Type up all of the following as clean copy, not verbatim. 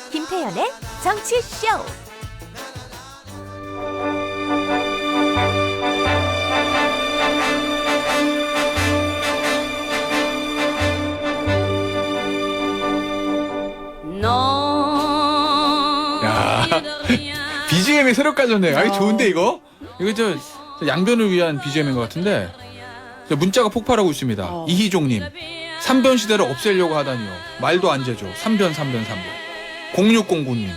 김태현의 정치쇼. 야, BGM이 새로 까졌네요. 아니 좋은데 이거? 이거 저 양변을 위한 BGM인 것 같은데 문자가 폭발하고 있습니다. 이희종님 3변 시대를 없애려고 하다니요. 말도 안 되죠. 3변 0609님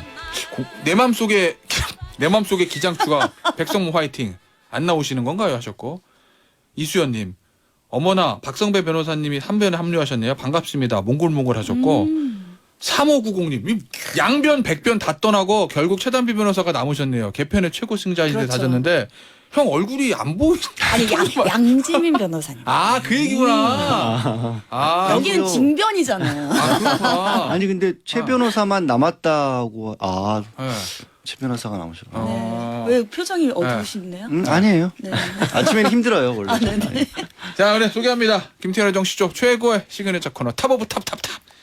내 맘속에 기장추가 백성무 화이팅 안 나오시는 건가요? 하셨고 이수연님 어머나 박성배 변호사님이 3변에 합류하셨네요. 반갑습니다. 몽골몽골 하셨고 3590님 양변 백변 다 떠나고 결국 최단비 변호사가 남으셨네요. 개편의 최고 승자인데 그렇죠. 다졌는데 형 얼굴이 안 보이. 아니 양지민 변호사님. 아 그 얘기구나. 아 여기는 징변이잖아요. 그렇구나. 아니 근데 최 변호사만 남았다고 네. 최 변호사가 나오셨네. 어. 왜 표정이 어두우시네요? 아니에요. 네. 아침에는 힘들어요 원래. 자 그래 소개합니다. 김태현의 정치쪽 최고의 시그니처 코너 탑 오브 탑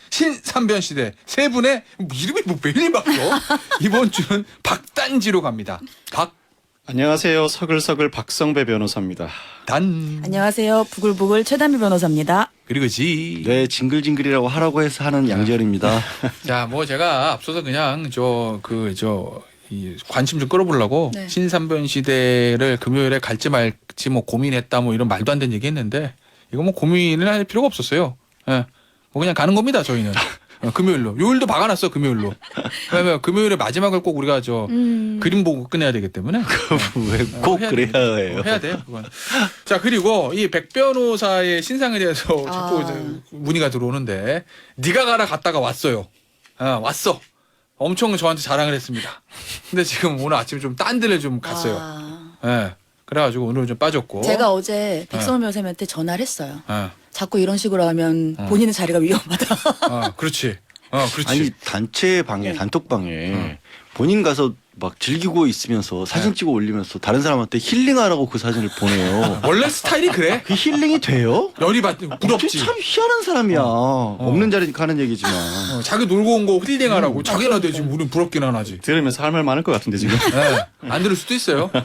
신삼변 시대 세 분의 이름이 뭐 매일 바뀌어. 이번 주는 박단지로 갑니다. 안녕하세요. 서글서글 박성배 변호사입니다. 박단 안녕하세요. 부글부글 최단비 변호사입니다. 그리고 지. 네 징글징글이라고 하라고 해서 하는 양지열입니다. 자, 뭐 제가 앞서서 그냥 이 관심 좀 끌어보려고 네. 신삼변 시대를 금요일에 갈지 말지 뭐 고민했다 뭐 이런 말도 안 되는 얘기했는데 이거 뭐 고민을 할 필요가 없었어요. 예. 뭐 그냥 가는 겁니다 저희는. 금요일로. 요일도 박아놨어 금요일로. 왜냐면 금요일에 마지막을 꼭 우리가 그림 보고 끝내야 되기 때문에. 왜 꼭 그래야 해요? 해야 돼요. 그건. 자 그리고 이 백 변호사의 신상에 대해서 자꾸 이제 문의가 들어오는데 네가 가라 갔다가 왔어요. 왔어. 엄청 저한테 자랑을 했습니다. 근데 지금 오늘 아침에 좀 딴 데를 좀 갔어요. 예. 그래가지고 오늘 좀 빠졌고. 제가 어제 백성원 변호사님한테 전화를 했어요. 예. 자꾸 이런 식으로 하면 본인의 자리가 위험하다. 그렇지. 그렇지. 아니 단체 방에 단톡 방에 본인 가서 막 즐기고 있으면서 사진 찍어 올리면서 다른 사람한테 힐링하라고 그 사진을 보내요. 원래 스타일이 그래. 그 힐링이 돼요? 열이 부럽지. 참 희한한 사람이야. 없는 자리니까 하는 얘기지만. 자기 놀고 온 거 힐링하라고. 자기나 되지. 우린 부럽기는 하지. 들으면서 할 말 많을 것 같은데 지금. 네. 안 들을 수도 있어요. 네.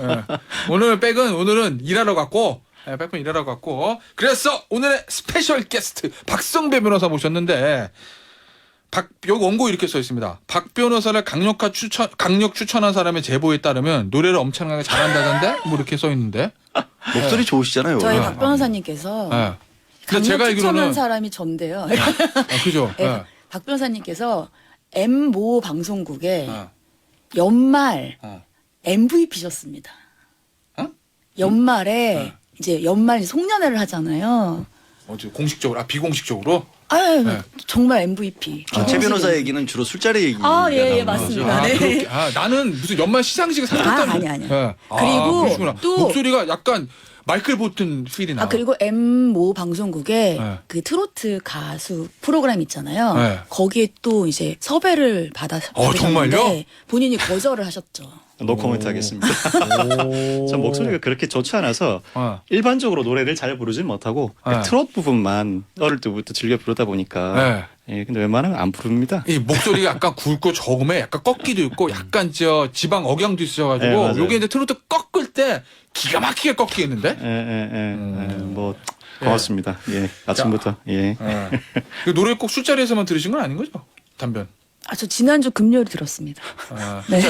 오늘은 일하러 갔고, 백분 일하러 갔고. 그래서 오늘의 스페셜 게스트 박성배 변호사 모셨는데, 여기 원고 이렇게 써 있습니다. 박 변호사를 강력 추천한 사람의 제보에 따르면 노래를 엄청나게 잘한다던데? 뭐 이렇게 써 있는데. 목소리 좋으시잖아요. 저희 원래. 박 변호사님께서 네. 근데 강력 제가 추천한 알기로는. 사람이 전데요. 그죠. 네, 네. 박 변호사님께서 M모 방송국에 네. 연말 어. MVP셨습니다. 어? 연말에 이제 연말 송년회를 하잖아요. 공식적으로, 비공식적으로? 네. 정말 MVP. 최 변호사 얘기는 주로 술자리 얘기. 예, 맞습니다. 네. 나는 무슨 연말 시상식에 상했다는. 아니. 네. 그리고 그러시구나. 또 목소리가 약간 마이클 보튼 필이 나. 그리고 M모 방송국에 네. 그 트로트 가수 프로그램 있잖아요. 네. 거기에 또 이제 섭외를 받으셨는데 정말요? 본인이 거절을 하셨죠. 노 코멘트 하겠습니다. 전 목소리가 그렇게 좋지 않아서 일반적으로 노래를 잘 부르진 못하고 네. 트롯 부분만 어릴 때부터 즐겨 부르다 보니까 근데 웬만하면 안 부릅니다. 이 목소리가 약간 굵고 저음에 약간 꺾기도 있고 약간 지방 억양도 있어가지고 네, 맞아요. 요게 이제 트로트 꺾을 때 기가 막히게 꺾이겠는데? 뭐 고맙습니다. 예, 아침부터 예. 그 노래 꼭 술자리에서만 들으신 건 아닌 거죠? 단변. 저 지난주 금요일 들었습니다. 네.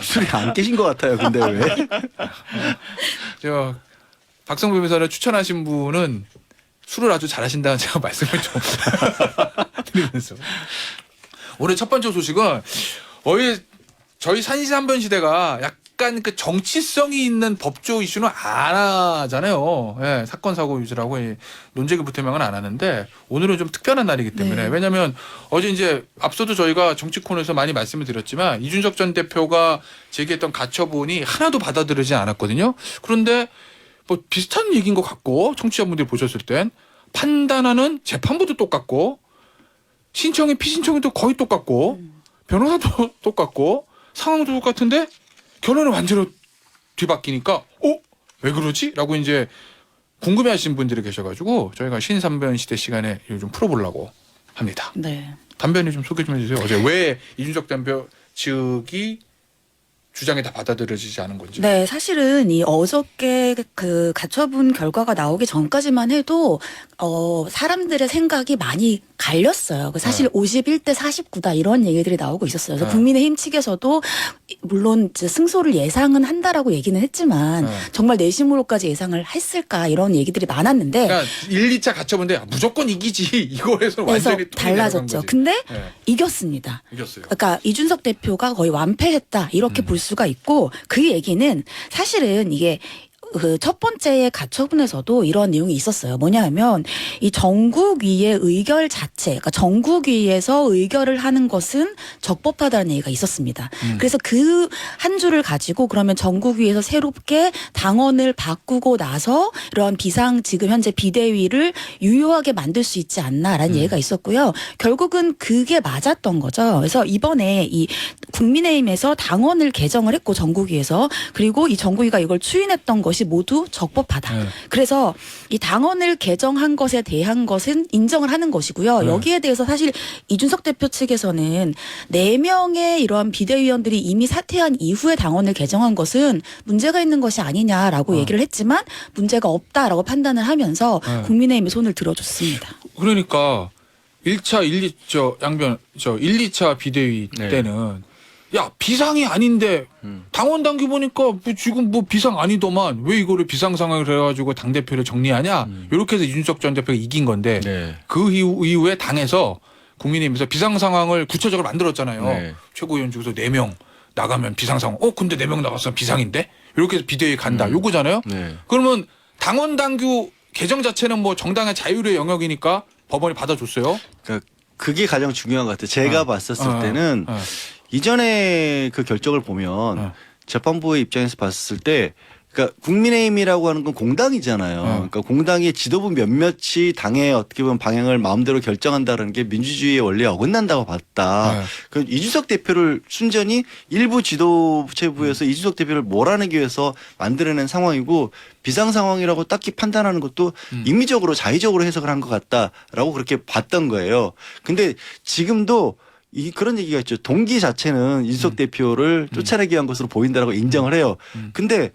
술이 안 깨신 것 같아요. 근데 왜? 박성배 변호사를 추천하신 분은 술을 아주 잘하신다는 제가 말씀을 좀 드리면서 오늘 첫 번째 소식은 저희 산시삼변 시대가 약간 그 정치성이 있는 법조 이슈는 안 하잖아요. 예, 사건 사고 위주라고 논쟁이 붙으면 안 하는데 오늘은 좀 특별한 날이기 때문에 네. 왜냐하면 어제 이제 앞서도 저희가 정치 코너에서 많이 말씀을 드렸지만 이준석 전 대표가 제기했던 가처분이 하나도 받아들이지 않았거든요. 그런데 뭐 비슷한 얘기인 것 같고 청취자분들이 보셨을 땐 판단하는 재판부도 똑같고 신청의 피신청도 거의 똑같고 변호사도 똑같고 상황도 똑같은데 결론은 완전히 뒤바뀌니까 왜 그러지? 라고 이제 궁금해하시는 분들이 계셔가지고 저희가 신삼변 시대 시간에 요즘 풀어보려고 합니다. 네. 담변이 좀 소개 좀 해주세요. 어제 왜 이준석 대표 측이 주장이 다 받아들여지지 않은 건지. 네, 사실은 이 어저께 그 가처분 결과가 나오기 전까지만 해도 사람들의 생각이 많이 갈렸어요. 사실 51대 49다 이런 얘기들이 나오고 있었어요. 그래서 국민의힘 측에서도 물론 이제 승소를 예상은 한다라고 얘기는 했지만 정말 내심으로까지 예상을 했을까 이런 얘기들이 많았는데 그러니까 1, 2차 가처분데 무조건 이기지 이거에서 그래서 완전히 달라졌죠. 근데 네. 이겼습니다. 이겼어요. 그러니까 이준석 대표가 거의 완패했다 이렇게 볼 수가 있고 그 얘기는 사실은 이게 그 첫 번째 가처분에서도 이런 내용이 있었어요. 뭐냐 하면 이 전국위의 의결 자체, 그러니까 전국위에서 의결을 하는 것은 적법하다는 얘기가 있었습니다. 그래서 그 한 줄을 가지고 그러면 전국위에서 새롭게 당원을 바꾸고 나서 이런 지금 현재 비대위를 유효하게 만들 수 있지 않나라는 얘기가 있었고요. 결국은 그게 맞았던 거죠. 그래서 이번에 이 국민의힘에서 당원을 개정을 했고 전국위에서 그리고 이 전국위가 이걸 추인했던 것이 모두 적법하다. 그래서 이 당원을 개정한 것에 대한 것은 인정을 하는 것이고요. 여기에 대해서 사실 이준석 대표 측에서는 4명의 이러한 비대위원들이 이미 사퇴한 이후에 당원을 개정한 것은 문제가 있는 것이 아니냐라고 얘기를 했지만 문제가 없다라고 판단을 하면서 국민의힘에 손을 들어줬습니다. 그러니까 1차, 1, 2차 비대위 네. 때는 야 비상이 아닌데 당원 당규 보니까 뭐 지금 뭐 비상 아니더만 왜 이거를 비상 상황을 해가지고 당 대표를 정리하냐 이렇게 해서 이준석 전 대표가 이긴 건데 네. 그 이후에 당에서 국민의힘에서 비상 상황을 구체적으로 만들었잖아요. 네. 최고위원 중에서 4명 나가면 비상 상황. 근데 4명 나갔으면 비상인데 이렇게 해서 비대위 간다. 요거잖아요. 네. 그러면 당원 당규 개정 자체는 뭐 정당의 자율의 영역이니까 법원이 받아줬어요. 그러니까 그게 가장 중요한 것 같아요. 제가 봤었을 때는 이전에 그 결정을 보면 재판부의 입장에서 봤을 때 그러니까 국민의힘이라고 하는 건 공당이잖아요. 그러니까 공당의 지도부 몇몇이 당의 어떻게 보면 방향을 마음대로 결정한다는 게 민주주의의 원리에 어긋난다고 봤다. 그 이준석 대표를 순전히 일부 지도체부에서 이준석 대표를 몰아내기 위해서 만들어낸 상황이고 비상 상황이라고 딱히 판단하는 것도 임의적으로 자의적으로 해석을 한 것 같다라고 그렇게 봤던 거예요. 근데 지금도 그런 얘기가 있죠. 동기 자체는 이준석 대표를 쫓아내기 위한 것으로 보인다라고 인정을 해요. 근데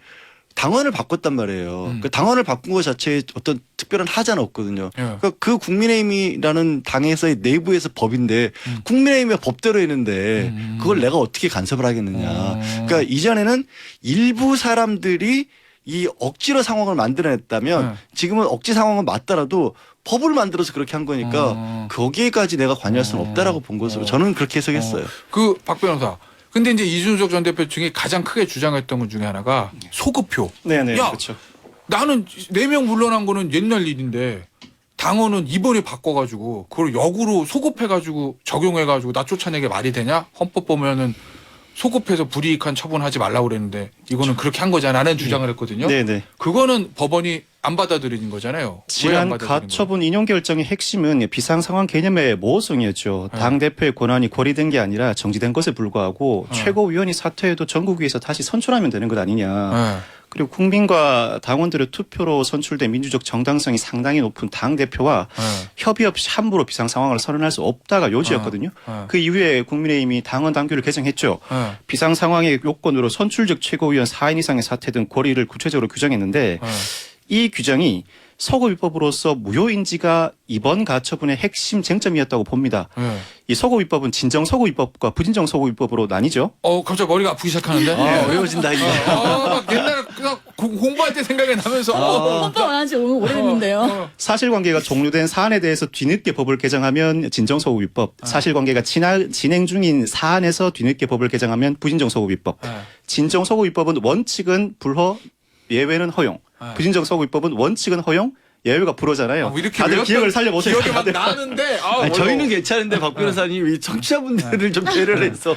당원을 바꿨단 말이에요. 그 당원을 바꾼 것 자체에 어떤 특별한 하자는 없거든요. 그러니까 그 국민의힘이라는 당에서의 내부에서 법인데 국민의힘의 법대로 했는데 그걸 내가 어떻게 간섭을 하겠느냐. 그러니까 이전에는 일부 사람들이 이 억지로 상황을 만들어냈다면 지금은 억지 상황은 맞더라도 법을 만들어서 그렇게 한 거니까 거기에까지 내가 관여할 수는 없다라고 본 것으로 저는 그렇게 해석했어요. 그 박 변호사. 근데 이제 이준석 전 대표 중에 가장 크게 주장했던 것 중에 하나가 소급표. 네네. 야, 그렇죠. 나는 4명 물러난 거는 옛날 일인데 당원은 이번에 바꿔가지고 그걸 역으로 소급해가지고 적용해가지고 나 쫓아내게 말이 되냐? 헌법 보면은 소급해서 불이익한 처분하지 말라고 그랬는데 이거는 그렇게 한 거잖아라는 주장을 했거든요. 네네. 그거는 법원이 안 받아들인 거잖아요. 지난 가처분 인용 결정의 핵심은 비상 상황 개념의 모호성이었죠. 당 대표의 권한이 고리된 게 아니라 정지된 것에 불과하고 최고위원이 사퇴해도 전국위에서 다시 선출하면 되는 것 아니냐. 그리고 국민과 당원들의 투표로 선출된 민주적 정당성이 상당히 높은 당 대표와 협의 없이 함부로 비상 상황을 선언할 수 없다가 요지였거든요. 그 이후에 국민의힘이 당원 당규를 개정했죠. 비상 상황의 요건으로 선출직 최고위원 4인 이상의 사퇴 등 고리를 구체적으로 규정했는데 이 규정이 서고위법으로서 무효인지가 이번 가처분의 핵심 쟁점이었다고 봅니다. 이 서고위법은 진정 서고위법과 부진정 서고위법으로 나뉘죠. 갑자기 머리가 아프기 시작하는데? 어려워진다 이제. 막 옛날에 그냥 공부할 때 생각이 나면서. 헌법 안 한 지 오래됐는데요. 사실관계가 종료된 사안에 대해서 뒤늦게 법을 개정하면 진정서고위법, 사실관계가 진행 중인 사안에서 뒤늦게 법을 개정하면 부진정서고위법. 진정서고위법은 원칙은 불허, 예외는 허용. 부진정서고위법은 원칙은 허용, 예외가 불허잖아요. 다들 기억을 살려보세요. 기억이 막 나는데. 저희는 괜찮은데 박 변호사님 이 청취자분들을 좀 배려를 해서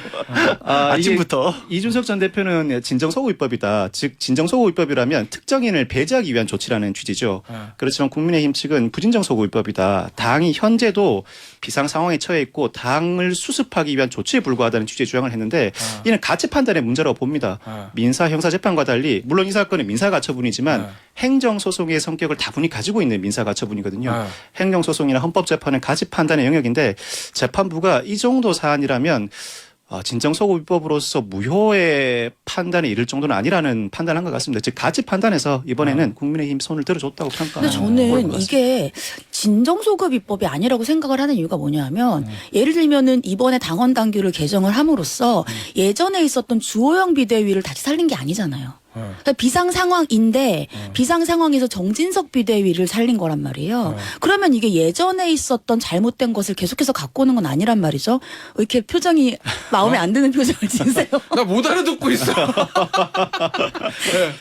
아침부터. 이준석 전 대표는 진정서고위법이다. 즉 진정서고위법이라면 특정인을 배제하기 위한 조치라는 취지죠. 그렇지만 국민의힘 측은 부진정서고위법이다. 당이 현재도 비상 상황에 처해 있고 당을 수습하기 위한 조치에 불과하다는 취지의 주장을 했는데 이는 가치 판단의 문제라고 봅니다. 민사 형사 재판과 달리 물론 이 사건은 민사 가처분이지만 행정 소송의 성격을 다분히 가지고 가지고 있는 민사가처분이거든요. 네. 행정소송이나 헌법재판은 가지 판단의 영역인데 재판부가 이 정도 사안이라면 진정소급입법으로서 무효의 판단에 이를 정도는 아니라는 판단을 한 것 같습니다. 즉 가지 판단에서 이번에는 국민의힘 손을 들어줬다고 근데 평가하는 저는 이게 진정소급 입법이 아니라고 생각을 하는 이유가 뭐냐면 예를 들면은 이번에 당원 당규를 개정을 함으로써 예전에 있었던 주호영 비대위를 다시 살린 게 아니잖아요. 그러니까 비상 상황인데 비상 상황에서 정진석 비대위를 살린 거란 말이에요. 그러면 이게 예전에 있었던 잘못된 것을 계속해서 갖고 오는 건 아니란 말이죠. 왜 이렇게 표정이 마음에 안 드는 표정을 지으세요? 나 못 알아듣고 있어.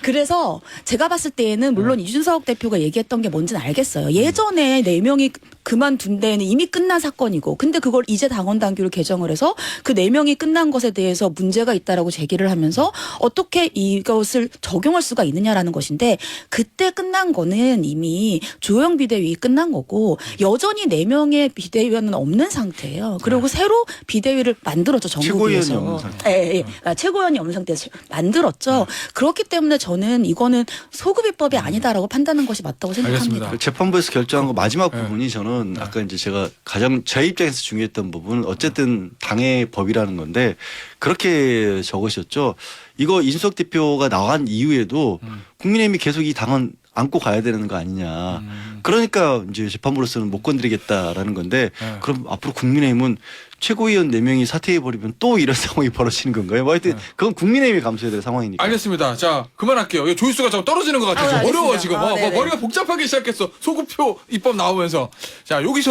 그래서 제가 봤을 때에는 물론 이준석 대표가 얘기했던 게 뭔지는 알겠어요. 예전에 4명이 그만둔 데에는 이미 끝난 사건이고 근데 그걸 이제 당원 당규를 개정을 해서 그 4명이 끝난 것에 대해서 문제가 있다라고 제기를 하면서 어떻게 이것을 적용할 수가 있느냐라는 것인데 그때 끝난 거는 이미 조영 비대위 끝난 거고 여전히 4명의 비대위원은 없는 상태예요. 그리고 새로 비대위를 만들었죠. 최고위원이 정부에서. 없는 상태. 예, 예. 그러니까 최고위원이 없는 상태에서 만들었죠. 그렇기 때문에 저는 이거는 소급 입법이 아니다라고 판단하는 것이 맞다고 생각합니다. 알겠습니다. 그 재판부에서 결정한 거 마지막 네. 부분이 저는 아까 이제 제가 가장 제 입장에서 중요했던 부분은 어쨌든 당의 법이라는 건데 그렇게 적으셨죠. 이거 이준석 대표가 나간 이후에도 국민의힘이 계속 이 당은 안고 가야 되는 거 아니냐. 그러니까 이제 재판부로서는 못 건드리겠다라는 건데 그럼 앞으로 국민의힘은 최고위원 4명이 사퇴해버리면 또 이런 상황이 벌어지는 건가요? 뭐 하여튼 그건 국민의힘이 감수해야 될 상황이니까. 알겠습니다. 자, 그만할게요. 조회수가 자꾸 떨어지는 것 같아서 알겠습니다. 어려워 지금. 아, 네네. 머리가 복잡하기 시작했어. 소급표 입법 나오면서. 자, 여기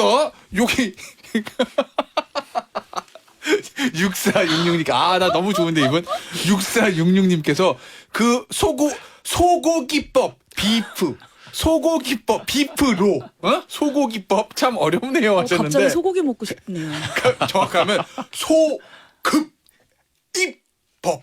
6466님께 나 너무 좋은데 이분 6466님께서 그 소고기법 비프 소고기법 비프로 소고기법 참 어렵네요 하셨는데 갑자기 소고기 먹고 싶네요. 정확하면 소급 입법.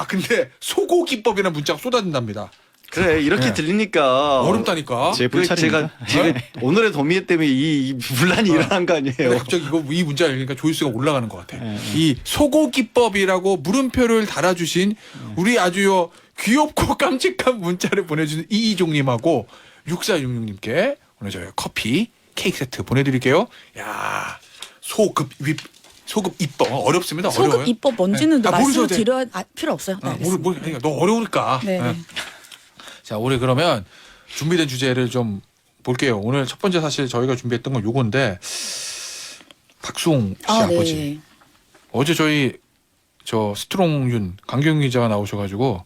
근데 소고기법이라는 문자가 쏟아진답니다. 그래 이렇게 네. 들리니까 어렵다니까. 제 불찰입니다. 제가 오늘의 도미에 때문에 이 분란이 일어난 거 근데 아니에요. 갑자기 이 문자 읽으니까 조회수가 올라가는 것 같아. 이 소고기법이라고 물음표를 달아주신 우리 아주 귀엽고 깜찍한 문자를 보내주신 이희종님하고 6466님께 오늘 저희 커피 케이크 세트 보내드릴게요. 야 소급 입법 어렵습니다. 소급 어려워요. 입법 뭔지는 네. 말씀을 모르셔도 돼. 드려야 필요 없어요. 네, 알겠습니다. 그러니까 너 어려우니까. 네. 네. 자, 우리 그러면 준비된 주제를 좀 볼게요. 오늘 첫 번째 사실 저희가 준비했던 건 요건데 박수홍 씨 아버지. 네. 어제 저희 스트롱윤 강경윤 기자가 나오셔가지고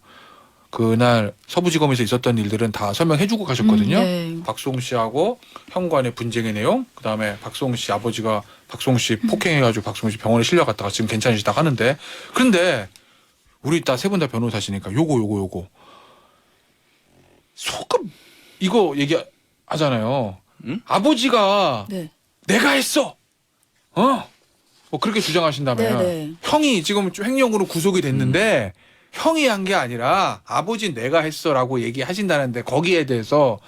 그날 서부지검에서 있었던 일들은 다 설명해주고 가셨거든요. 네. 박수홍 씨하고 현관의 분쟁의 내용, 그 다음에 박수홍 씨 아버지가 박수홍 씨 폭행해가지고 박수홍 씨 병원에 실려갔다가 지금 괜찮으시다 하는데, 그런데 우리 세 분 다 변호사시니까 요거 소급 이거 얘기하잖아요. 응? 아버지가 네. 내가 했어. 뭐 그렇게 주장하신다면 네. 형이 지금 횡령으로 구속이 됐는데 형이 한 게 아니라 아버지 내가 했어라고 얘기하신다는데 거기에 대해서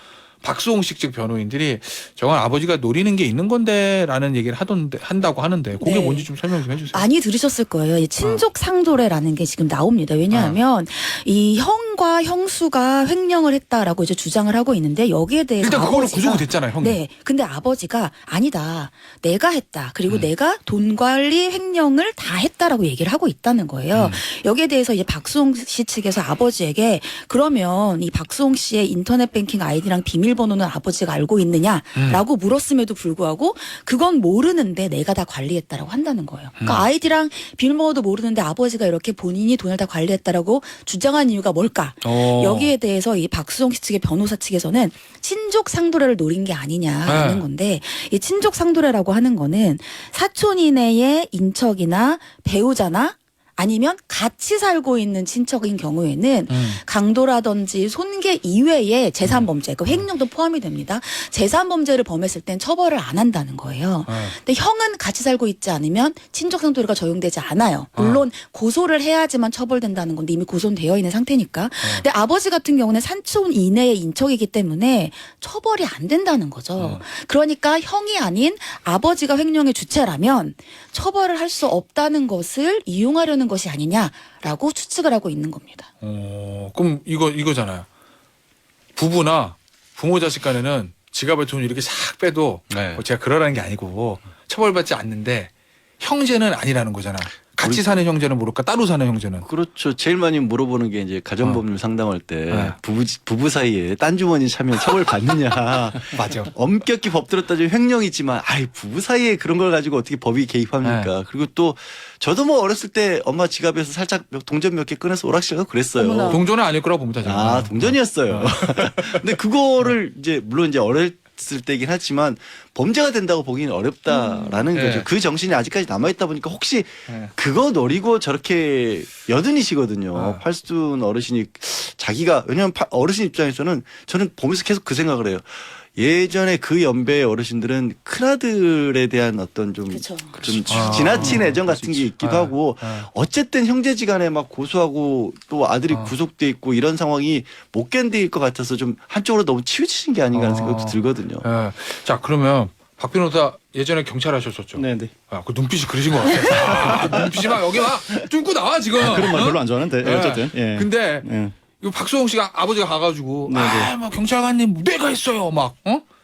박수홍식 측 변호인들이 저건 아버지가 노리는 게 있는 건데라는 얘기를 한다고 하는데 그게 네. 뭔지 좀 설명 좀 해주세요. 많이 들으셨을 거예요. 이 친족 상도례라는 게 지금 나옵니다. 왜냐하면 이 형과 형수가 횡령을 했다라고 이제 주장을 하고 있는데 여기에 대해서 일단 그걸로 아버지가- 구속이 됐잖아요, 형이. 네. 근데 아버지가 아니다. 내가 했다. 그리고 내가 돈 관리 횡령을 다 했다라고 얘기를 하고 있다는 거예요. 여기에 대해서 이제 박수홍 씨 측에서 아버지에게 그러면 이 박수홍 씨의 인터넷 뱅킹 아이디랑 비밀번호는 아버지가 알고 있느냐라고 물었음에도 불구하고 그건 모르는데 내가 다 관리했다라고 한다는 거예요. 그러니까 아이디랑 비밀번호도 모르는데 아버지가 이렇게 본인이 돈을 다 관리했다라고 주장한 이유가 뭘까? 여기에 대해서 이 박수홍 씨 측의 변호사 측에서는 친족 상도례를 노린 게 아니냐라는 네. 건데 이 친족 상도례라고 하는 거는 사촌 이내의 인척이나 배우자나 아니면 같이 살고 있는 친척인 경우에는 강도라든지 손괴 이외의 재산 범죄, 그 횡령도 포함이 됩니다. 재산 범죄를 범했을 땐 처벌을 안 한다는 거예요. 근데 형은 같이 살고 있지 않으면 친족 상도례가 적용되지 않아요. 물론 고소를 해야지만 처벌된다는 건데 이미 고소는 되어 있는 상태니까. 근데 아버지 같은 경우는 사촌 이내의 인척이기 때문에 처벌이 안 된다는 거죠. 그러니까 형이 아닌 아버지가 횡령의 주체라면 처벌을 할 수 없다는 것을 이용하려는 것이 아니냐라고 추측을 하고 있는 겁니다. 그럼 이거잖아요. 부부나 부모 자식 간에는 지갑에 돈 이렇게 싹 빼도 네. 뭐 제가 그러라는 게 아니고 처벌받지 않는데 형제는 아니라는 거잖아. 같이 사는 형제는 모를까 따로 사는 형제는. 그렇죠. 제일 많이 물어보는 게 이제 가정법률 상담할 때 네. 부부 사이에 딴 주머니 차면 처벌 받느냐. 맞아. 엄격히 법 들었다 좀 횡령이지만 아이 부부 사이에 그런 걸 가지고 어떻게 법이 개입합니까? 그리고 또 저도 뭐 어렸을 때 엄마 지갑에서 살짝 동전 몇 개 꺼내서 오락실 가고 그랬어요. 어머나. 동전은 아닐 거라고 봅니다. 저는. 아 동전이었어요. 근데 그거를 이제 물론 이제 어렸을 때긴 하지만 범죄가 된다고 보기는 어렵다라는 네. 거죠. 그 정신이 아직까지 남아 있다 보니까 혹시 네. 그거 노리고 저렇게 여든이시거든요. 네. 팔순 어르신이 자기가 왜냐하면 어르신 입장에서는 저는 보면서 계속 그 생각을 해요. 예전에 그 연배의 어르신들은 큰아들에 대한 어떤 좀 그쵸. 지나친 애정 같은 게 있기도 아, 하고 아. 어쨌든 형제지간에 막 고소하고 또 아들이 구속돼 있고 이런 상황이 못 견딜 것 같아서 좀 한쪽으로 너무 치우치신 게 아닌가 하는 생각도 들거든요. 예. 자 그러면 박 변호사 예전에 경찰 하셨었죠. 네네. 아, 그 눈빛이 그러신 것 같아. 눈빛이 막 여기 막 뚫고 나와 지금. 그런 말 어? 별로 안 좋아하는데 예. 어쨌든. 예. 근데 예. 이거 박수홍 씨가 아버지가 가가지고 네네. 막 경찰관님 내가 했어요 막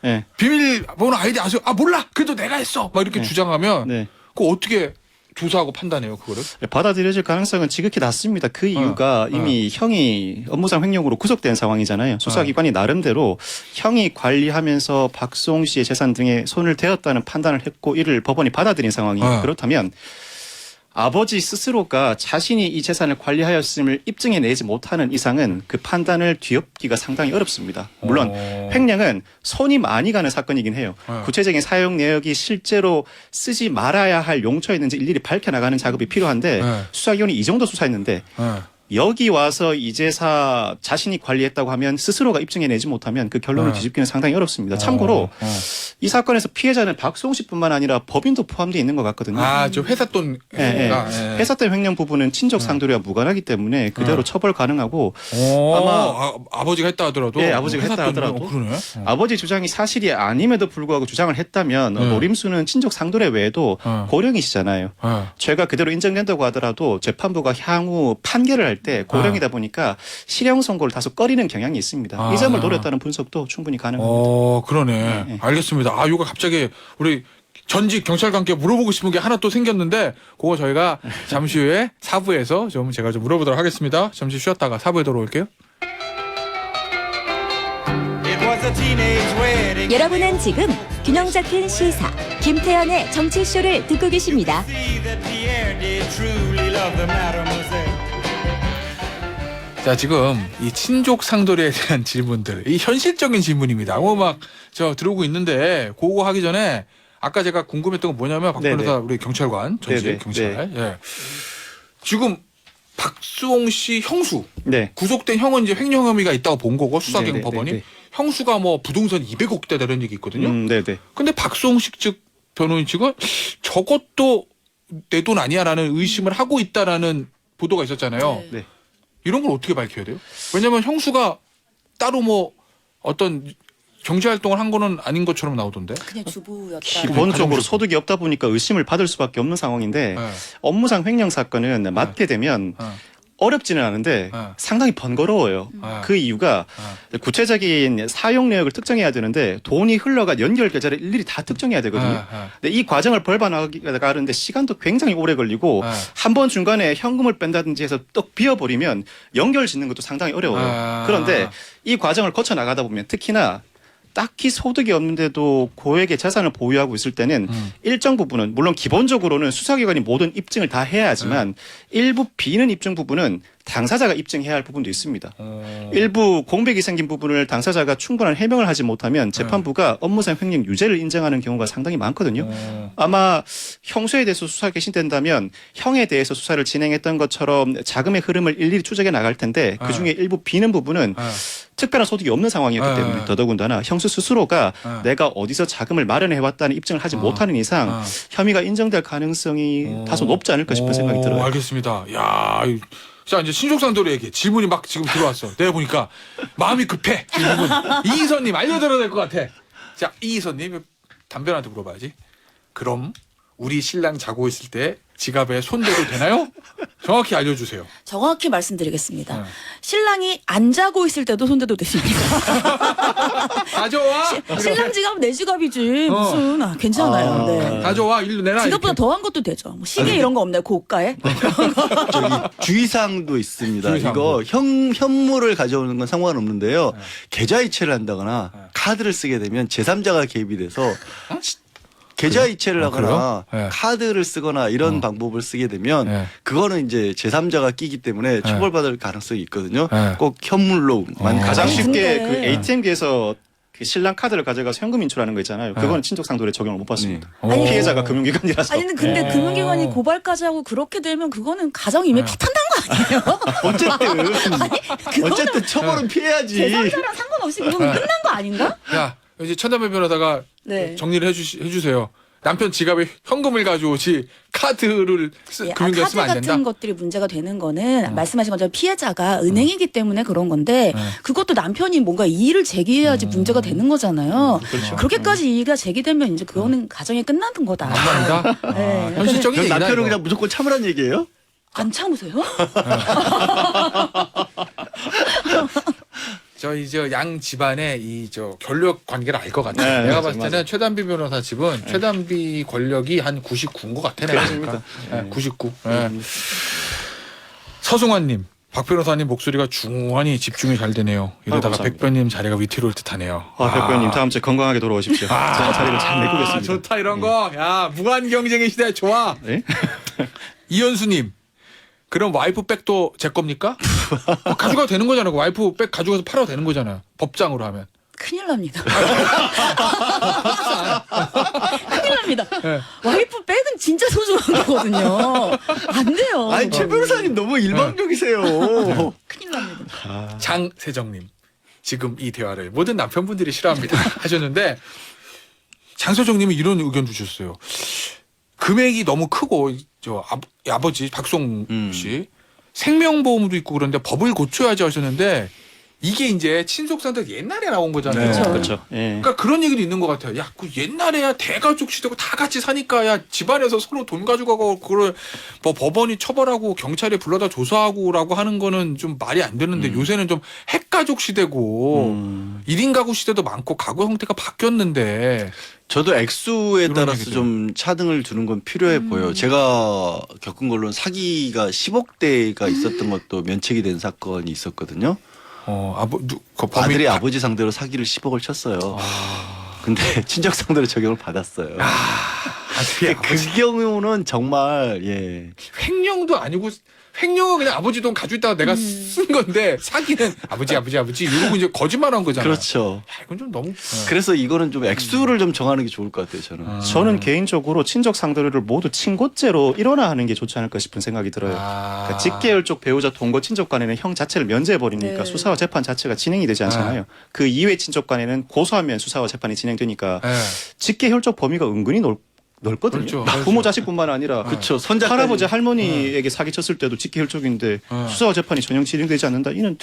예. 비밀번호 아이디 아세요? 아 몰라 그래도 내가 했어 막 이렇게 네. 주장하면 네. 그거 어떻게 조사하고 판단해요 그거를? 받아들여질 가능성은 지극히 낮습니다. 그 이유가 이미 형이 업무상 횡령으로 구속된 상황이잖아요. 수사기관이 나름대로 형이 관리하면서 박수홍 씨의 재산 등에 손을 대었다는 판단을 했고 이를 법원이 받아들인 상황이에요. 그렇다면 아버지 스스로가 자신이 이 재산을 관리하였음을 입증해내지 못하는 이상은 그 판단을 뒤엎기가 상당히 어렵습니다. 물론 횡령은 손이 많이 가는 사건이긴 해요. 구체적인 사용 내역이 실제로 쓰지 말아야 할 용처였는지 일일이 밝혀나가는 작업이 필요한데 수사기관이 이 정도 수사했는데 여기 와서 이제사 자신이 관리했다고 하면 스스로가 입증해내지 못하면 그 결론을 뒤집기는 상당히 어렵습니다. 참고로 이 사건에서 피해자는 박수홍 씨뿐만 아니라 법인도 포함되어 있는 것 같거든요. 아 저 회사 돈 예, 예. 예. 회사 때 횡령 부분은 친족 상도리와 무관하기 때문에 그대로 처벌 가능하고 아마 아버지가 했다 하더라도 예, 아버지가 회사 했다 돈, 하더라도 그러네. 아버지 주장이 사실이 아님에도 불구하고 주장을 했다면 노림수는 친족 상도례 외에도 고령이시잖아요. 죄가 그대로 인정된다고 하더라도 재판부가 향후 판결을 할 때 고령이다 보니까 실형 선고를 다소 꺼리는 경향이 있습니다. 이 점을 노렸다는 분석도 충분히 가능합니다. 그러네. 네. 알겠습니다. 아, 이거 갑자기 우리 전직 경찰관께 물어보고 싶은 게 하나 또 생겼는데 그거 저희가 잠시 후에 4부에서 좀 제가 좀 물어보도록 하겠습니다. 잠시 쉬었다가 4부에 돌아올게요. 여러분은 지금 균형 잡힌 시사 김태현의 정치쇼를 듣고 계십니다. 자, 지금 이 친족 상도례에 대한 질문들, 이 현실적인 질문입니다. 뭐 막 저 들어오고 있는데 그거 하기 전에 아까 제가 궁금했던 건 뭐냐면 박 변호사 우리 경찰관 전직 네네. 경찰. 예. 지금 박수홍 씨 형수 네. 구속된 형은 이제 횡령 혐의가 있다고 본 거고 수사기관 네네, 법원이 네네. 형수가 뭐 부동산 200억대 이런 얘기 있거든요. 네네. 근데 박수홍 씨 측 변호인 측은 저것도 내 돈 아니야라는 의심을 하고 있다라는 보도가 있었잖아요. 네. 이런 걸 어떻게 밝혀야 돼요? 왜냐면 형수가 따로 뭐 어떤 경제 활동을 한 거는 아닌 것처럼 나오던데. 그냥 주부였다. 기본적으로 가정주부. 소득이 없다 보니까 의심을 받을 수밖에 없는 상황인데 네. 업무상 횡령 사건은 맡게 되면 어렵지는 않은데 상당히 번거로워요. 그 이유가 구체적인 사용 내역을 특정해야 되는데 돈이 흘러간 연결 계좌를 일일이 다 특정해야 되거든요. 근데 이 과정을 벌반하는데 시간도 굉장히 오래 걸리고 한 번 중간에 현금을 뺀다든지 해서 떡 비워버리면 연결 짓는 것도 상당히 어려워요. 그런데 이 과정을 거쳐 나가다 보면 특히나 딱히 소득이 없는데도 고액의 재산을 보유하고 있을 때는 일정 부분은 물론 기본적으로는 수사기관이 모든 입증을 다 해야 하지만 일부 비는 입증 부분은 당사자가 입증해야 할 부분도 있습니다. 일부 공백이 생긴 부분을 당사자가 충분한 해명을 하지 못하면 재판부가 업무상 횡령 유죄를 인정하는 경우가 상당히 많거든요. 아마 형수에 대해서 수사가 개시된다면 형에 대해서 수사를 진행했던 것처럼 자금의 흐름을 일일이 추적해 나갈 텐데 그중에 일부 비는 부분은 특별한 소득이 없는 상황이었기 때문에 더더군다나 형수 스스로가 내가 어디서 자금을 마련해왔다는 입증을 하지 못하는 이상 혐의가 인정될 가능성이 다소 높지 않을까 싶은 생각이 들어요. 알겠습니다. 야, 자 이제 신족상도례에게 질문이 막 지금 들어왔어. 내가 보니까 마음이 급해. 질문. 이희선님 알려드려야 될 것 같아. 자 이희선님 담배한테 물어봐야지. 그럼 우리 신랑 자고 있을 때 지갑에 손 대도 되나요? 정확히 알려주세요. 정확히 말씀드리겠습니다. 네. 신랑이 안 자고 있을 때도 손대도 되십니다. 가져와. 신랑 지갑 내 지갑이지 무슨 괜찮아요. 네. 가져와 일로 내놔. 지갑보다 이렇게. 더한 것도 되죠. 뭐 시계 이런 거 없나요? 고가에? 저기 주의사항도 있습니다. 주의사항. 이거 현물을 가져오는 건 상관없는데요. 계좌이체를 한다거나 카드를 쓰게 되면 제3자가 개입이 돼서 계좌이체를 하거나 그래요? 네. 카드를 쓰거나 이런 방법을 쓰게 되면 네. 그거는 이제 제3자가 끼기 때문에 처벌받을 가능성이 있거든요. 네. 꼭 현물로만 가장 아니, 쉽게 근데- 그 ATM기에서 그 신랑 카드를 가져가서 현금 인출하는 거 있잖아요. 그거는 친족 상도에 적용을 못 받습니다. 아니, 피해자가 금융기관이라서. 아니 근데 금융기관이 고발까지 하고 그렇게 되면 그거는 가정 이미 파탄난 거 아니에요? 어쨌든 처벌은 피해야지. 제3자랑 상관없이 그거는 끝난 거 아닌가? 야 이제 천담배 변호사가 네. 정리를 해주세요. 남편 지갑에 현금을 가져오지 카드를 예, 금융기관 카드 쓰면 안 된다. 같은 것들이 문제가 되는 거는 말씀하신 것처럼 피해자가 은행이기 때문에 그런 건데 그것도 남편이 뭔가 이의를 제기해야지 문제가 되는 거잖아요. 그렇죠. 그렇게까지 이의가 제기되면 이제 그거는 가정이 끝나는 거다. 아니다. 네. 현실적인 그럼 얘기다. 남편은 이거. 그냥 무조건 참으란 얘기예요? 안 참으세요? 저희 양 집안의 이 권력 관계를 알 것 같아요. 네, 내가 맞아요, 봤을 때는 맞아요. 최단비 변호사 집은 최단비 권력이 한 99인 것 같아. 내가 그렇습니다. 보니까. 네, 99. 네. 서승환님, 박 변호사님 목소리가 중후하니 집중이 잘 되네요. 이러다가 감사합니다. 백변님 자리가 위태로울 듯하네요. 백변님 다음 주에 건강하게 돌아오십시오. 제가 자리를 잘 메꾸겠습니다. 좋다 이런 거. 야 무한 경쟁의 시대 좋아. 네? 이현수님. 그럼 와이프 백도 제 겁니까? 가져가도 되는 거잖아요. 와이프 백 가져가서 팔아도 되는 거잖아요. 법장으로 하면. 큰일 납니다. 큰일 납니다. 네. 와이프 백은 진짜 소중한 거거든요. 안 돼요. 아니 최 변호사님 너무 일방적이세요. 큰일 납니다. 장세정님. 지금 이 대화를 모든 남편분들이 싫어합니다. 하셨는데 장세정님이 이런 의견 주셨어요. 금액이 너무 크고 아버지 박송 씨 생명보험도 있고 그런데 법을 고쳐야지 하셨는데 이게 이제 친속상도 옛날에 나온 거잖아요. 그렇죠. 그렇죠. 예. 그러니까 그런 얘기도 있는 것 같아요. 야, 그 옛날에야 대가족 시대고 다 같이 사니까 야 집안에서 서로 돈 가져가고 그걸 뭐 법원이 처벌하고 경찰에 불러다 조사하고라고 하는 거는 좀 말이 안 되는데 요새는 좀 핵가족 시대고 1인 가구 시대도 많고 가구 형태가 바뀌었는데 저도 액수에 이런 따라서 얘기들. 좀 차등을 두는 건 필요해 보여요. 제가 겪은 걸로는 사기가 10억대가 있었던 것도 면책이 된 사건이 있었거든요. 아들이 아버지 상대로 사기를 10억을 쳤어요. 근데 친척 상대로 적용을 받았어요. 그 경우는 정말 예. 횡령도 아니고 횡령은 그냥 아버지 돈 가지고 있다가 내가 쓴 건데 사기는 아버지 이러고 이제 거짓말한 거잖아요. 그렇죠. 야, 이건 좀 너무 그래서 이거는 좀 액수를 좀 정하는 게 좋을 것 같아요. 저는. 저는 개인적으로 친족 상도를 모두 친고죄로 일원화하는 게 좋지 않을까 싶은 생각이 들어요. 그러니까 직계열 쪽 배우자 동거 친족 간에는 형 자체를 면제해 버리니까 네. 수사와 재판 자체가 진행이 되지 않잖아요. 그 이외 친족 간에는 고소하면 수사와 재판이 진행되니까 예. 직계 혈족 범위가 은근히 넓거든요. 그렇죠. 부모 자식뿐만 아니라 그렇죠. 손자까지. 할아버지 할머니에게 사기쳤을 때도 직계 혈족인데 수사와 재판이 전혀 진행되지 않는다. 이는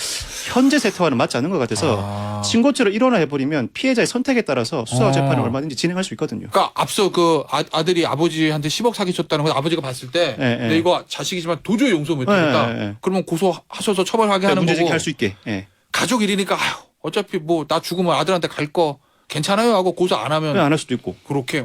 현재 세태와는 맞지 않는 것 같아서 친고죄로 일원화해버리면 피해자의 선택에 따라서 수사와 재판을 얼마든지 진행할 수 있거든요. 그러니까 앞서 그 아들이 아버지한테 10억 사기쳤다는 건 아버지가 봤을 때 예, 예. 근데 이거 자식이지만 도저히 용서 못하겠다. 예, 예. 그러면 고소하셔서 처벌하게 하는 문제제기 거고 할 수 있게. 예. 가족 일이니까 아휴, 어차피 뭐 나 죽으면 아들한테 갈 거 괜찮아요 하고 고소 안 하면 안 할 수도 있고. 그렇게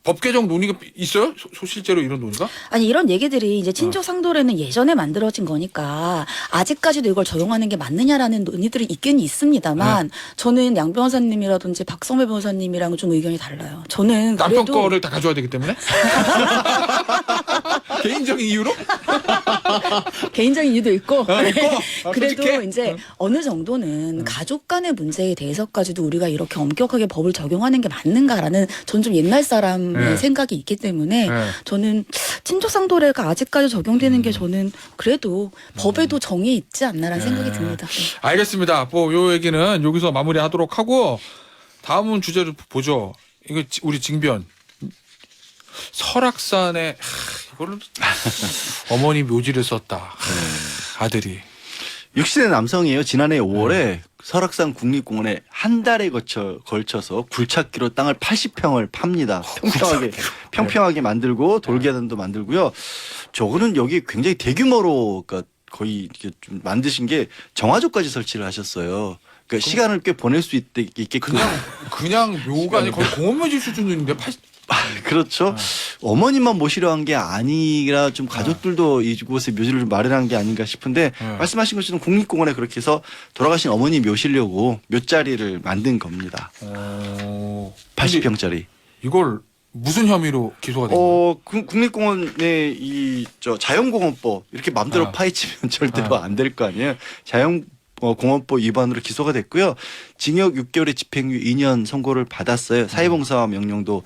법 개정 논의가 있어요? 실제로 이런 논의가? 아니 이런 얘기들이 이제 친족 상도례는 예전에 만들어진 거니까 아직까지도 이걸 적용하는 게 맞느냐라는 논의들이 있긴 있습니다만 저는 양 변호사님이라든지 박성배 변호사님이랑은 좀 의견이 달라요. 저는 남편 그래도 거를 다 가져와야 되기 때문에? 개인적인 이유로? 개인적인 이유도 있고 있고? 그래도 솔직해? 이제 어느 정도는 가족 간의 문제에 대해서까지도 우리가 이렇게 엄격하게 법을 적용하는 게 맞는가라는 전 좀 옛날 사람의 네. 생각이 있기 때문에 네. 저는 친족상도례가 아직까지 적용되는 게 저는 그래도 법에도 정이 있지 않나라는 생각이 듭니다. 네. 알겠습니다. 뭐 요 얘기는 여기서 마무리하도록 하고 다음 주제를 보죠. 이거 우리 징변 설악산에 이거를 어머니 묘지를 썼다. 아들이 60대 남성이에요. 지난해 5월에 설악산 국립공원에 한 달에 걸쳐서 굴착기로 땅을 80평을 팝니다. 평평하게 만들고 돌계단도 만들고요. 저거는 여기 굉장히 대규모로 그러니까 거의 이렇게 좀 만드신 게 정화조까지 설치를 하셨어요. 그러니까 시간을 꽤 보낼 수 있게끔. 그냥 묘가 아니 거의 공원묘지 수준인데 그렇죠. 어머님만 모시려 한 게 아니라 좀 가족들도 이곳에 묘지를 좀 마련한 게 아닌가 싶은데 말씀하신 것처럼 국립공원에 그렇게 해서 돌아가신 어머니 모시려고 묘자리를 만든 겁니다. 80평짜리. 이걸 무슨 혐의로 기소가 된 거예요? 국립공원의 자연공원법 이렇게 마음대로 파헤치면 절대로 안 될 거 아니에요. 공원법 위반으로 기소가 됐고요. 징역 6개월의 집행유예 2년 선고를 받았어요. 사회봉사 명령도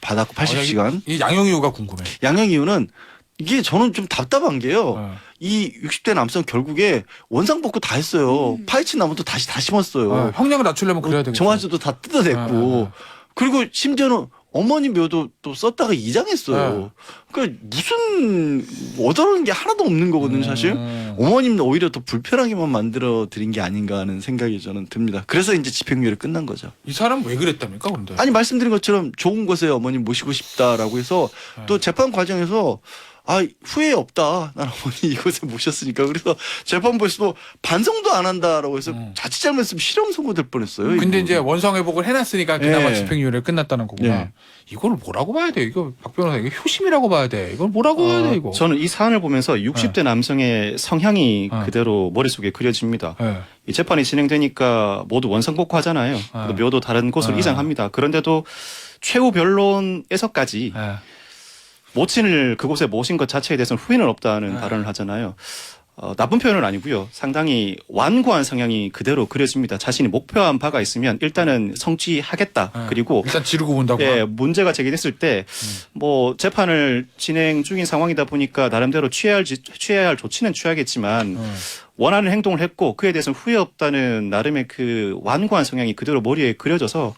받았고 80시간. 이 양형 이유가 궁금해. 양형 이유는 이게 저는 좀 답답한 게요. 이 60대 남성 결국에 원상 복구 다 했어요. 파헤친 나무도 다시 다 심었어요. 형량을 낮추려면 그래야 되겠죠. 정화조도 다 뜯어냈고. 그리고 심지어는 어머니 묘도 또 썼다가 이장했어요. 그러니까 무슨 얻어오는 게 하나도 없는 거거든요, 사실. 어머님은 오히려 더 불편하게만 만들어 드린 게 아닌가 하는 생각이 저는 듭니다. 그래서 이제 집행유예를 끝난 거죠. 이 사람 왜 그랬답니까, 근데? 아니 말씀드린 것처럼 좋은 곳에 어머님 모시고 싶다라고 해서 또 재판 과정에서 후회 없다. 난 어머니 이곳에 모셨으니까. 그래서 재판부에서도 반성도 안 한다라고 해서 자칫 잘못했으면 실형 선고될 뻔했어요. 근데 이거. 이제 원상 회복을 해놨으니까 그나마 네. 집행유예를 끝났다는 거구나. 네. 이걸 뭐라고 봐야 돼? 이거 박 변호사 이거 효심이라고 봐야 돼. 이걸 뭐라고 봐야 돼 이거? 저는 이 사안을 보면서 60대 남성의 성향이 그대로 머릿속에 그려집니다. 네. 이 재판이 진행되니까 모두 원상복구하잖아요. 또 묘도 다른 곳으로 이장합니다. 그런데도 최후 변론에서까지 네. 모친을 그곳에 모신 것 자체에 대해서는 후회는 없다는 발언을 하잖아요. 나쁜 표현은 아니고요. 상당히 완고한 성향이 그대로 그려집니다. 자신이 목표한 바가 있으면 일단은 성취하겠다. 그리고 일단 지르고 본다고. 예, 문제가 제기됐을 때 뭐 재판을 진행 중인 상황이다 보니까 나름대로 취해야 할 조치는 취하겠지만 원하는 행동을 했고 그에 대해서는 후회 없다는 나름의 그 완고한 성향이 그대로 머리에 그려져서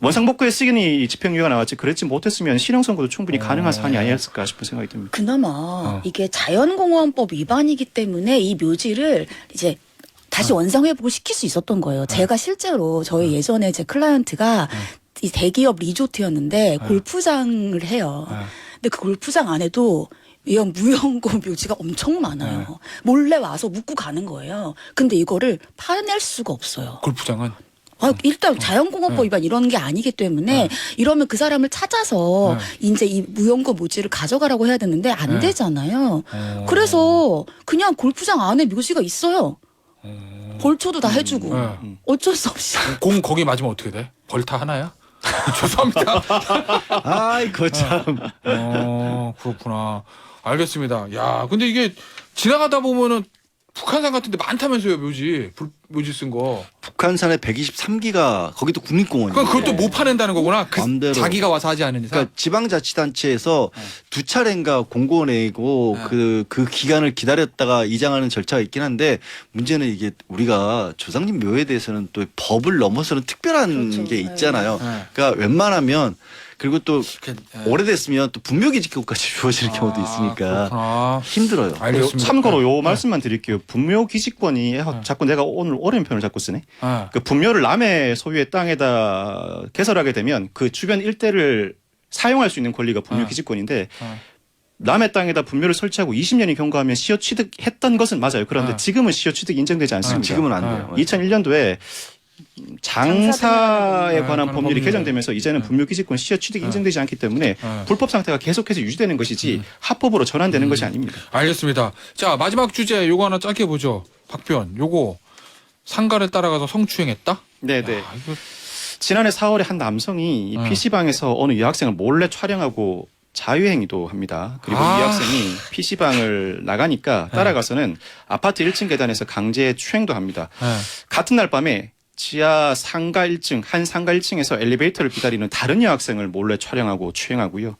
원상복구의 시기니 집행유예가 나왔지 그랬지 못했으면 실형 선고도 충분히 가능한 사안이 아니었을까 싶은 생각이 듭니다. 그나마 이게 자연공원법 위반이기 때문에 이 묘지를 이제 다시 원상회복을 시킬 수 있었던 거예요. 제가 실제로 저희 예전에 제 클라이언트가 이 대기업 리조트였는데 골프장을 해요. 근데 그 골프장 안에도 이런 무연고 묘지가 엄청 많아요. 몰래 와서 묵고 가는 거예요. 근데 이거를 파낼 수가 없어요. 골프장은 일단 자연공원법 위반 이런 게 아니기 때문에 이러면 그 사람을 찾아서 이제 이 무연고 묘지를 가져가라고 해야 되는데 안 되잖아요. 그래서 그냥 골프장 안에 묘지가 있어요. 벌초도 다 해주고 어쩔 수 없이. 공 거기 맞으면 어떻게 돼? 벌타 하나야? 죄송합니다. 아이고 참. 그렇구나. 알겠습니다. 야, 근데 이게 지나가다 보면은 북한산 같은데 많다면서요, 묘지 쓴 거. 북한산에 123기가 거기도 국립공원이에요. 그러니까 그것도 못 파낸다는 거구나. 마음대로. 자기가 와서 하지 않은 이상. 그러니까 지방자치단체에서 두 차례인가 공고 내고 그 기간을 기다렸다가 이장하는 절차가 있긴 한데 문제는 이게 우리가 조상님 묘에 대해서는 또 법을 넘어서는 특별한 그렇죠. 게 있잖아요. 그러니까 웬만하면 그리고 또 오래됐으면 또 분묘기지권까지 주어지는 경우도 있으니까 그렇구나. 힘들어요. 알겠습니다. 참고로 요 말씀만 드릴게요. 분묘기지권이 자꾸 내가 오늘 어려운 표현을 자꾸 쓰네. 그 분묘를 남의 소유의 땅에다 개설하게 되면 그 주변 일대를 사용할 수 있는 권리가 분묘기지권인데 남의 땅에다 분묘를 설치하고 20년이 경과하면 시효 취득했던 것은 맞아요. 그런데 지금은 시효 취득이 인정되지 않습니다. 지금은 안 돼요. 2001년도에 장사에 관한 법률이 법률. 개정되면서 이제는 분묘기지권 시효 취득이 인정되지 않기 때문에 불법 상태가 계속해서 유지되는 것이지 합법으로 전환되는 것이 아닙니다. 알겠습니다. 자, 마지막 주제 요거 하나 짧게 보죠. 박변, 요거 상가를 따라가서 성추행했다? 네네. 야, 이거 지난해 4월에 한 남성이 이 PC방에서 어느 여학생을 몰래 촬영하고 자유행위도 합니다. 그리고 이 학생이 PC방을 나가니까 따라가서는 아파트 1층 계단에서 강제 추행도 합니다. 같은 날 밤에 지하 상가 1층, 한 상가 1층에서 엘리베이터를 기다리는 다른 여학생을 몰래 촬영하고 추행하고요.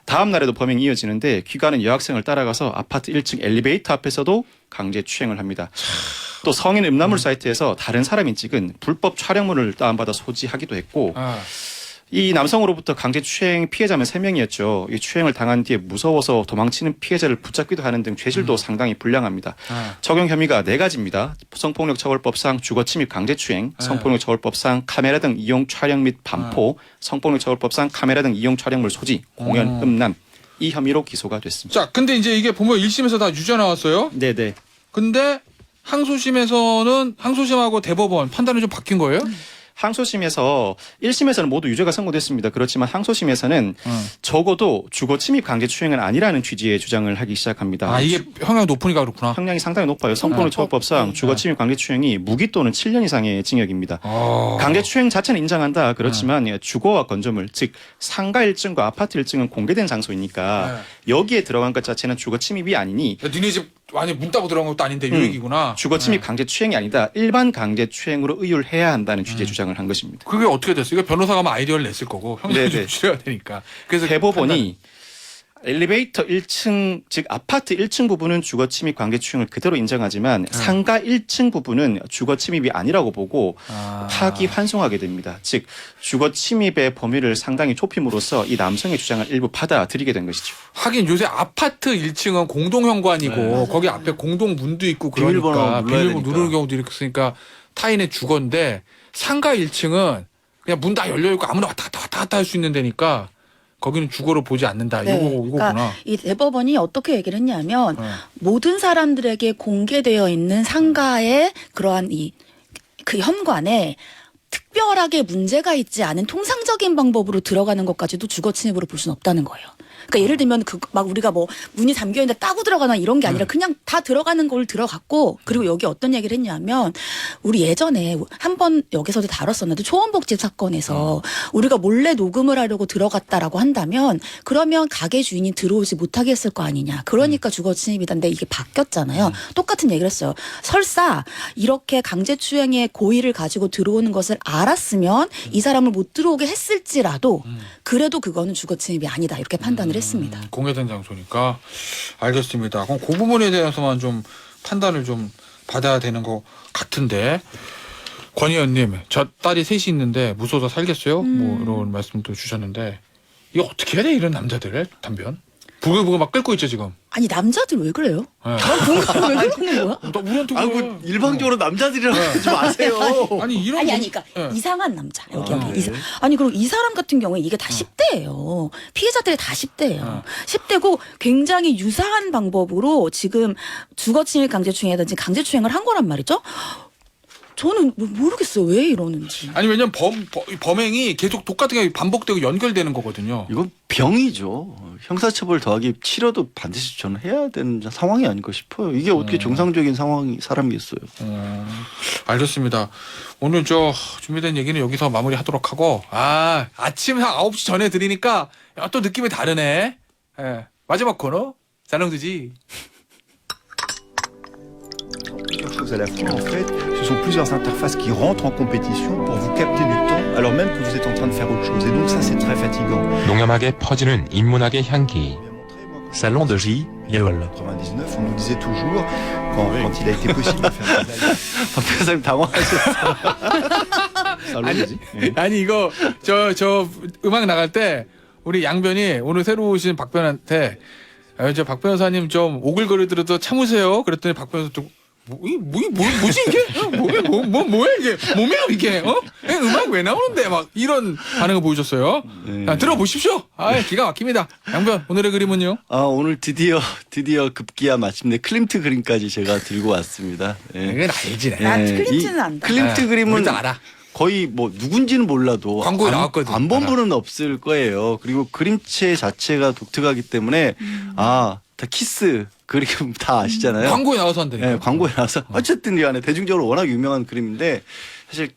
다음 날에도 범행이 이어지는데 귀가하는 여학생을 따라가서 아파트 1층 엘리베이터 앞에서도 강제 추행을 합니다. 또 성인 음란물 사이트에서 다른 사람이 찍은 불법 촬영물을 다운받아 소지하기도 했고 이 남성으로부터 강제추행 피해자면 3명이었죠. 이 추행을 당한 뒤에 무서워서 도망치는 피해자를 붙잡기도 하는 등 죄질도 상당히 불량합니다. 적용 혐의가 4가지입니다. 성폭력처벌법상 주거침입 강제추행, 성폭력처벌법상 카메라 등 이용 촬영 및 반포, 성폭력처벌법상 카메라 등 이용 촬영물 소지, 공연, 음란 이 혐의로 기소가 됐습니다. 자, 근데 이제 이게 보면 1심에서 다 유죄 나왔어요. 네네. 근데 항소심하고 대법원 판단이 좀 바뀐 거예요? 항소심에서 1심에서는 모두 유죄가 선고됐습니다. 그렇지만 항소심에서는 적어도 주거 침입 강제 추행은 아니라는 취지의 주장을 하기 시작합니다. 아, 이게 형량이 높으니까 그렇구나. 형량이 상당히 높아요. 성폭력처벌법상 주거 침입 강제 추행이 무기 또는 7년 이상의 징역입니다. 강제 추행 자체는 인정한다. 그렇지만 주거와 건조물, 즉 상가 일증과 아파트 일증은 공개된 장소이니까 여기에 들어간 것 자체는 주거 침입이 아니니 니네 집 아니 문 따고 들어간 것도 아닌데 유익이구나. 주거 침입 강제 추행이 아니다. 일반 강제 추행으로 의율해야 한다는 취지의 주장을 한 것입니다. 그게 어떻게 됐어요? 이거 변호사가 아마 아이디어를 냈을 거고 형량이 좀 네네. 줄여야 되니까. 그래서 대법원이 엘리베이터 1층 즉 아파트 1층 부분은 주거 침입 강제 추행을 그대로 인정하지만 상가 1층 부분은 주거 침입이 아니라고 보고 파기환송하게 됩니다. 즉 주거 침입의 범위를 상당히 좁힘으로써 이 남성의 주장을 일부 받아들이게 된 것이죠. 하긴 요새 아파트 1층은 공동현관이고 거기 앞에 공동문도 있고 그러니까 비밀번호 눌러야 비밀번호 되니까. 누르는 경우도 이렇게 쓰니까 타인의 주거인데 상가 1층은 그냥 문 다 열려 있고 아무나 왔다 갔다 할 수 있는 데니까 거기는 주거로 보지 않는다. 이거구나. 그러니까 이 대법원이 어떻게 얘기를 했냐면 모든 사람들에게 공개되어 있는 상가의 그러한 그 현관에 특별하게 문제가 있지 않은 통상적인 방법으로 들어가는 것까지도 주거 침입으로 볼 수는 없다는 거예요. 그러니까 예를 들면 막 우리가 뭐 문이 잠겨 있는데 따고 들어가나 이런 게 아니라 그냥 다 들어가는 걸 들어갔고, 그리고 여기 어떤 얘기를 했냐면 우리 예전에 한번 여기서도 다뤘었는데 초원복집 사건에서 우리가 몰래 녹음을 하려고 들어갔다라고 한다면 그러면 가게 주인이 들어오지 못하게 했을 거 아니냐. 그러니까 주거 침입이다인데 이게 바뀌었잖아요. 똑같은 얘기를 했어요. 설사 이렇게 강제추행의 고의를 가지고 들어오는 것을 알았으면 이 사람을 못 들어오게 했을지라도 그래도 그거는 주거 침입이 아니다. 이렇게 판단을 했습니다. 공개된 장소니까 알겠습니다. 그럼 그 부분에 대해서만 좀 판단을 좀 받아야 되는 것 같은데, 권 의원님, 저 딸이 셋이 있는데 무서워서 살겠어요? 뭐 이런 말씀도 주셨는데 이거 어떻게 해야 돼, 이런 남자들 단변? 부글부글 막 끓고 있죠 지금. 아니 남자들 왜 그래요? 네. 왜 그러는 거야? 나 우리한테 그래. 아이고 일방적으로 남자들이라고 하지 마세요. 아니 이런 아니 그러니까 네. 이상한 남자 여기 아, 네. 아니 그리고 이 사람 같은 경우에 이게 다 10대예요. 피해자들이 다 10대예요. 10대고 굉장히 유사한 방법으로 지금 주거침입 강제추행이라든지 강제추행을 한 거란 말이죠. 저는 모르겠어요 왜 이러는지. 아니 왜냐면 범행이 계속 똑같은 게 반복되고 연결되는 거거든요. 이건 병이죠. 형사처벌 더하기 치료도 반드시 저는 해야 되는 상황이 아닐까 싶어요. 이게 어떻게 정상적인 상황이 사람이겠어요. 알겠습니다. 오늘 저 준비된 얘기는 여기서 마무리하도록 하고, 아침 한 9시 전에 드리니까 또 느낌이 다르네. 예. 마지막 코너 자랑두지. Plusieurs choses à la fois, en fait, ce sont plusieurs interfaces qui rentrent en compétition pour vous capter du temps alors même que vous êtes en train de faire autre chose. Et donc ça, c'est très fatigant. 농염하게 퍼지는 인문학의 향기. Salon de J. En 99, on nous disait toujours, quand il a été possible de faire des lives, 박 변호사님 당황하셨어요. Salon de J. 아니 이거 저 음악 나갈 때 우리 양변이 오늘 새로 오신 박변한테 저 박 변호사님 좀 오글거리더라도 참으세요. 그랬더니 박 변호사 또 뭐지 이게? 뭐야 이게? 뭐야 이게? 음악 왜 나오는데? 막 이런 반응을 보여줬어요. 자, 들어보십시오. 기가 막힙니다. 양변 오늘의 그림은요? 오늘 드디어 급기야 마침내 클림트 그림까지 제가 들고 왔습니다. 예. 이건 알지. 난 클림트는 안다. 클림트 그림은 우리도 알아. 거의 뭐 누군지는 몰라도 광고에 나왔거든. 안 본 분은 없을 거예요. 그리고 그림체 자체가 독특하기 때문에 다 키스 그림 다 아시잖아요. 광고에 나와서 한다니까. 네, 광고에 나와서 어쨌든 간에 대중적으로 워낙 유명한 그림인데 사실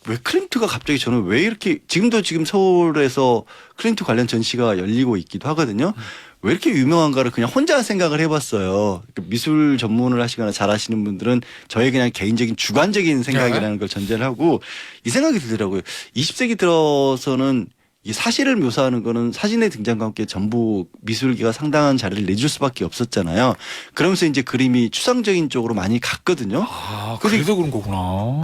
왜 클림트가 갑자기 저는 왜 이렇게 지금 서울에서 클림트 관련 전시가 열리고 있기도 하거든요. 왜 이렇게 유명한가를 그냥 혼자 생각을 해봤어요. 미술 전문을 하시거나 잘 하시는 분들은 저의 그냥 개인적인 주관적인 생각이라는 걸 전제를 하고 이 생각이 들더라고요. 20세기 들어서는 이 사실을 묘사하는 거는 사진의 등장과 함께 전부 미술계가 상당한 자리를 내줄 수밖에 없었잖아요. 그러면서 이제 그림이 추상적인 쪽으로 많이 갔거든요. 그래서 그런 거구나.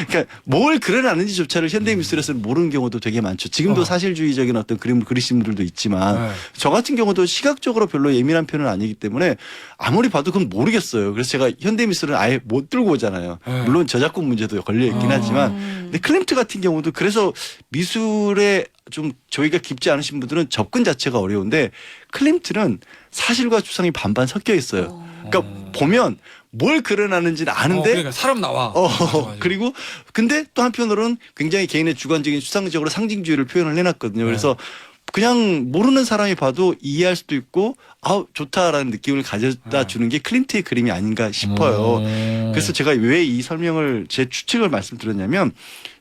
그러니까 뭘 그려놨는지조차를 현대미술에서는 모르는 경우도 되게 많죠. 지금도 사실주의적인 어떤 그림을 그리시는 분들도 있지만 네. 저 같은 경우도 시각적으로 별로 예민한 편은 아니기 때문에 아무리 봐도 그건 모르겠어요. 그래서 제가 현대미술은 아예 못 들고 오잖아요. 네. 물론 저작권 문제도 걸려있긴 하지만 근데 클림트 같은 경우도 그래서 미술에 좀 저희가 깊지 않으신 분들은 접근 자체가 어려운데 클림트는 사실과 추상이 반반 섞여 있어요. 그러니까 보면 뭘 그려놨는지는 아는데 그러니까 사람 나와. 맞아. 그리고 근데 또 한편으로는 굉장히 개인의 주관적인 추상적으로 상징주의를 표현을 해놨거든요. 그래서 그냥 모르는 사람이 봐도 이해할 수도 있고 좋다라는 느낌을 가져다 주는 게 클림트의 그림이 아닌가 싶어요. 그래서 제가 왜 이 설명을 제 추측을 말씀드렸냐면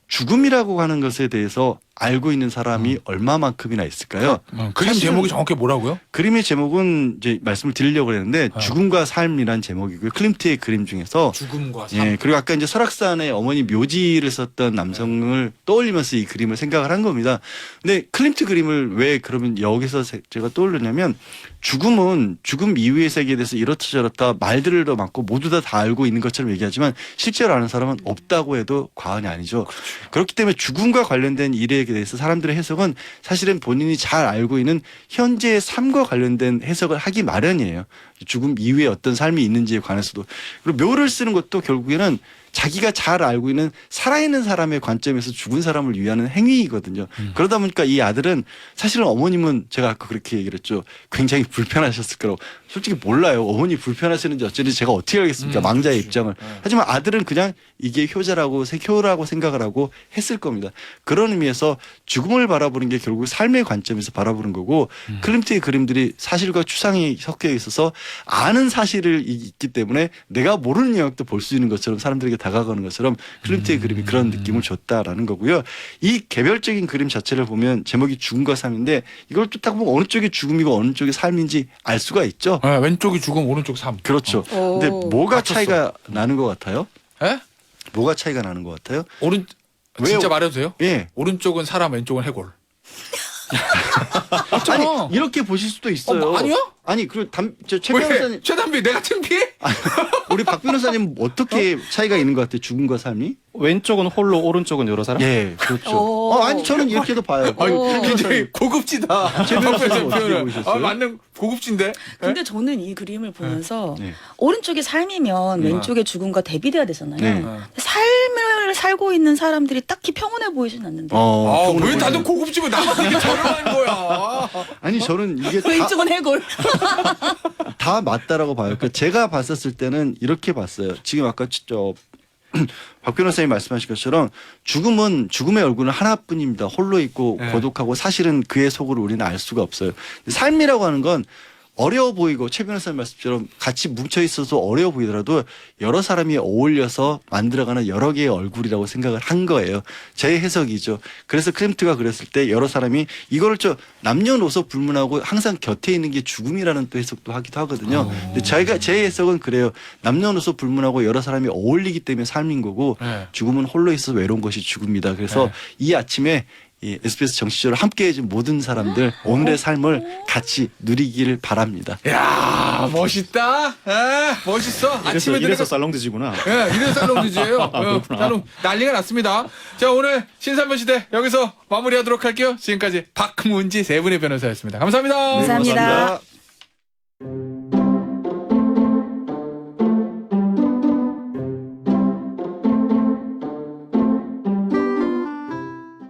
죽음이라고 하는 것에 대해서 알고 있는 사람이 얼마만큼이나 있을까요? 그림 사실은 제목이 정확히 뭐라고요? 그림의 제목은 이제 말씀을 드리려고 했는데 죽음과 삶이란 제목이고요. 클림트의 그림 중에서 죽음과 삶. 예, 그리고 아까 이제 설악산에 어머니 묘지를 썼던 남성을 떠올리면서 이 그림을 생각을 한 겁니다. 근데 클림트 그림을 왜 그러면 여기서 제가 떠올렸냐면 죽음은 죽음 이후의 세계에 대해서 이렇다 저렇다 말들을 더 많고 모두 다 알고 있는 것처럼 얘기하지만 실제로 아는 사람은 없다고 해도 과언이 아니죠. 그렇기 때문에 죽음과 관련된 일에 대해서 사람들의 해석은 사실은 본인이 잘 알고 있는 현재의 삶과 관련된 해석을 하기 마련이에요. 죽음 이후에 어떤 삶이 있는지에 관해서도. 그리고 묘를 쓰는 것도 결국에는 자기가 잘 알고 있는 살아있는 사람의 관점에서 죽은 사람을 위하는 행위이거든요. 그러다 보니까 이 아들은 사실은 어머님은 제가 아까 그렇게 얘기를 했죠. 굉장히 불편하셨을 거라고. 솔직히 몰라요. 어머니 불편하시는지 어쩐지 제가 어떻게 알겠습니까. 망자의 입장을. 하지만 아들은 그냥 이게 효라고 생각을 하고 했을 겁니다. 그런 의미에서 죽음을 바라보는 게 결국 삶의 관점에서 바라보는 거고 클림트의 그림들이 사실과 추상이 섞여 있어서 아는 사실을 있기 때문에 내가 모르는 영역도 볼 수 있는 것처럼 사람들에게 다가가는 것처럼 클림트의 그림이 그런 느낌을 줬다라는 거고요. 이 개별적인 그림 자체를 보면 제목이 죽음과 삶인데 이걸 또 딱 보면 어느 쪽이 죽음이고 어느 쪽이 삶인지 알 수가 있죠. 네, 왼쪽이 죽음, 오른쪽 삶. 그렇죠. 근데 뭐가 차이가 나는 것 같아요? 예? 뭐가 차이가 나는 것 같아요? 진짜 왜요? 말해도 돼요? 예. 오른쪽은 사람, 왼쪽은 해골. 아니 이렇게 보실 수도 있어요. 아니요? 아니 그리고 최 변호사님 왜? 최단비 내가 창피해? 우리 박 변호사님 어떻게 차이가 있는 것 같아요? 죽음과 삶이? 왼쪽은 홀로 오른쪽은 여러 사람? 예, 그렇죠. 아니 저는 이렇게도 봐요. 아유, 굉장히 고급지다. 최 변호사님 어떻게 표현을. 보셨어요? 맞는 고급진데. 근데 저는 이 그림을 보면서 네. 오른쪽이 삶이면 왼쪽의 죽음과 대비돼야 되잖아요. 네. 삶을 살고 있는 사람들이 딱히 평온해 보이진 않는데. 왜 다들 고급지고 나만 이게 저렴한 거야? 아니 저는 이게 왼쪽은 해골. 다 맞다라고 봐요. 그러니까 제가 봤었을 때는 이렇게 봤어요. 지금 아까 박 변호사님 말씀하신 것처럼 죽음은 죽음의 얼굴은 하나뿐입니다. 홀로 있고 네. 고독하고 사실은 그의 속을 우리는 알 수가 없어요. 삶이라고 하는 건 어려워 보이고 최 변호사님 말씀처럼 같이 뭉쳐 있어서 어려워 보이더라도 여러 사람이 어울려서 만들어가는 여러 개의 얼굴이라고 생각을 한 거예요. 제 해석이죠. 그래서 클림트가 그랬을 때 여러 사람이 이거를 남녀노소 불문하고 항상 곁에 있는 게 죽음이라는 또 해석도 하기도 하거든요. 근데 제 해석은 그래요. 남녀노소 불문하고 여러 사람이 어울리기 때문에 삶인 거고 네. 죽음은 홀로 있어서 외로운 것이 죽음이다. 그래서 이 아침에 이 SBS 정치쇼를 함께 해준 모든 사람들 오늘의 삶을 같이 누리기를 바랍니다. 야 멋있다. 멋있어. 아침에 이래서 살롱드지구나. 이래서 살롱드지예요. 살롱 난리가 났습니다. 자 오늘 신삼변 시대 여기서 마무리하도록 할게요. 지금까지 박문지 세 분의 변호사였습니다. 감사합니다. 감사합니다. 고맙습니다.